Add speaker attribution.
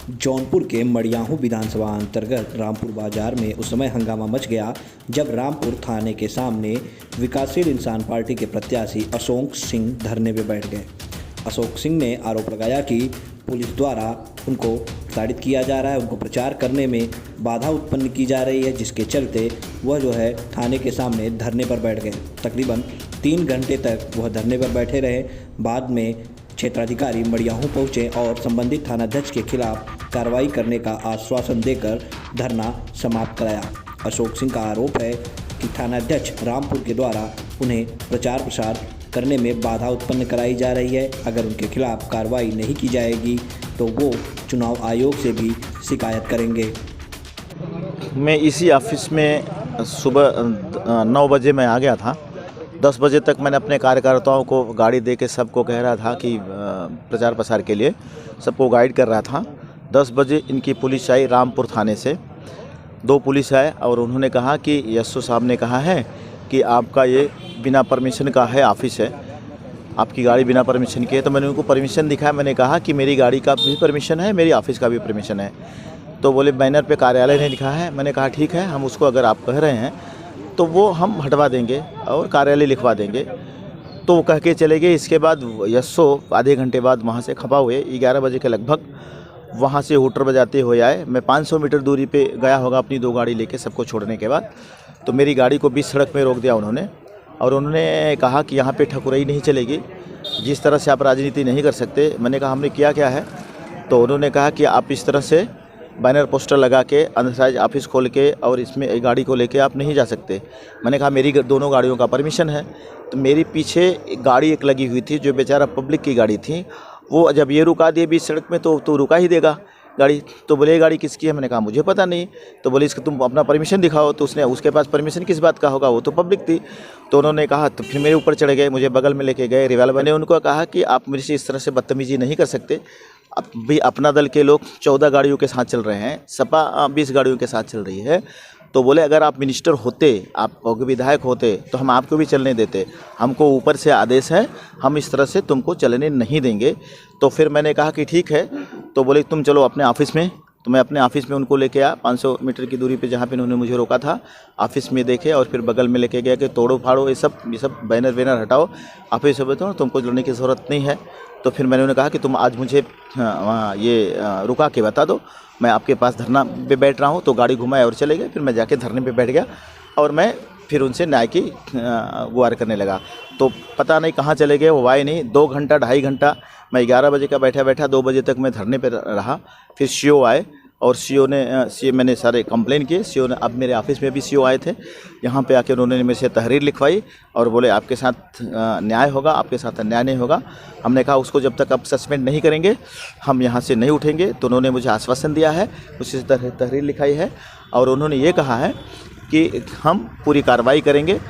Speaker 1: जौनपुर के मडियाहू विधानसभा अंतर्गत रामपुर बाजार में उस समय हंगामा मच गया जब रामपुर थाने के सामने विकासशील इंसान पार्टी के प्रत्याशी अशोक सिंह धरने पर बैठ गए। अशोक सिंह ने आरोप लगाया कि पुलिस द्वारा उनको प्रताड़ित किया जा रहा है, उनको प्रचार करने में बाधा उत्पन्न की जा रही है, जिसके चलते वह थाने के सामने धरने पर बैठ गए। तकरीबन 3 घंटे तक वह धरने पर बैठे रहे। बाद में क्षेत्राधिकारी मडियाहू पहुंचे और संबंधित थानाध्यक्ष के खिलाफ कार्रवाई करने का आश्वासन देकर धरना समाप्त कराया। अशोक सिंह का आरोप है कि थानाध्यक्ष रामपुर के द्वारा उन्हें प्रचार प्रसार करने में बाधा उत्पन्न कराई जा रही है। अगर उनके खिलाफ कार्रवाई नहीं की जाएगी तो वो चुनाव आयोग से भी शिकायत करेंगे।
Speaker 2: मैं इसी ऑफिस में सुबह 9 बजे मैं आ गया था। 10 बजे तक मैंने अपने कार्यकर्ताओं को गाड़ी दे के सबको कह रहा था कि प्रचार प्रसार के लिए सबको गाइड कर रहा था। 10 बजे इनकी पुलिस आई रामपुर थाने से, 2 पुलिस आए और उन्होंने कहा कि एसओ साहब ने कहा है कि आपका ये बिना परमिशन का है ऑफिस है, आपकी गाड़ी बिना परमिशन की है। तो मैंने उनको परमिशन दिखाया। मैंने कहा कि मेरी गाड़ी का भी परमिशन है, मेरी ऑफिस का भी परमिशन है। तो बोले बैनर पे कार्यालय ने लिखा है। मैंने कहा ठीक है, हम उसको अगर आप कह रहे हैं तो वो हम हटवा देंगे और कार्यालय लिखवा देंगे। तो वो कह के चले गए। इसके बाद एसओ आधे घंटे बाद वहाँ से खपा हुए 11 बजे के लगभग वहाँ से हूटर बजाते हुए आए। मैं 500 मीटर दूरी पे गया होगा अपनी 2 गाड़ी लेके सबको छोड़ने के बाद। तो मेरी गाड़ी को बीच सड़क में रोक दिया उन्होंने और उन्होंने कहा कि यहाँ पे ठकुराई नहीं चलेगी, जिस तरह से आप राजनीति नहीं कर सकते। मैंने कहा हमने किया क्या है? तो उन्होंने कहा कि आप इस तरह से बैनर पोस्टर लगा के अनसाइज ऑफिस खोल के और इसमें गाड़ी को लेके आप नहीं जा सकते। मैंने कहा मेरी दोनों गाड़ियों का परमिशन है। तो मेरी पीछे गाड़ी एक लगी हुई थी जो बेचारा पब्लिक की गाड़ी थी। वो जब ये रुका दिए बीच सड़क में तो रुका ही देगा गाड़ी। तो बोले गाड़ी किसकी है? मैंने कहा मुझे पता नहीं। तो बोले इसका तुम अपना परमिशन दिखाओ। तो उसके पास परमिशन किस बात का होगा, वो तो पब्लिक थी। तो उन्होंने कहा, तो फिर मेरे ऊपर चढ़ गए, मुझे बगल में लेके गए रिवाल्वर। मैंने उनको कहा कि आप मेरे से इस तरह से बदतमीजी नहीं कर सकते। अब भी अपना दल के लोग 14 गाड़ियों के साथ चल रहे हैं, सपा 20 गाड़ियों के साथ चल रही है। तो बोले अगर आप मिनिस्टर होते, आप विधायक होते तो हम आपको भी चलने देते। हमको ऊपर से आदेश है, हम इस तरह से तुमको चलने नहीं देंगे। तो फिर मैंने कहा कि ठीक है। तो बोले तुम चलो अपने ऑफिस में। तो मैं अपने ऑफिस में उनको लेके आया 500 मीटर की दूरी पे जहाँ पे उन्होंने मुझे रोका था। ऑफिस में देखे और फिर बगल में लेके गया कि तोड़ो फाड़ो ये सब बैनर वैनर हटाओ, ऑफिस में तो तुमको लड़ने की ज़रूरत नहीं है। तो फिर मैंने उन्हें कहा कि तुम आज मुझे रुका के बता दो, मैं आपके पास धरना पे बैठ रहा हूँ। तो गाड़ी घुमाए और चले गए। फिर मैं जाके धरने पे बैठ गया और मैं फिर उनसे न्याय की गुहार करने लगा। तो पता नहीं कहाँ चले गए, वो आए नहीं। 2 घंटा 2.5 घंटा मैं 11 बजे का बैठा 2 बजे तक मैं धरने पे रहा। फिर सीओ आए और सीओ मैंने सारे कंप्लेन किए। सीओ ने, अब मेरे ऑफिस में भी सीओ आए थे, यहाँ पे आके उन्होंने मेरे से तहरीर लिखवाई और बोले आपके साथ न्याय होगा, आपके साथ अन्याय नहीं होगा। हमने कहा उसको जब तक आप सस्पेंड नहीं करेंगे हम यहाँ से नहीं उठेंगे। तो उन्होंने मुझे आश्वासन दिया है, उसी से तहरीर लिखाई है और उन्होंने ये कहा है कि हम पूरी कार्रवाई करेंगे।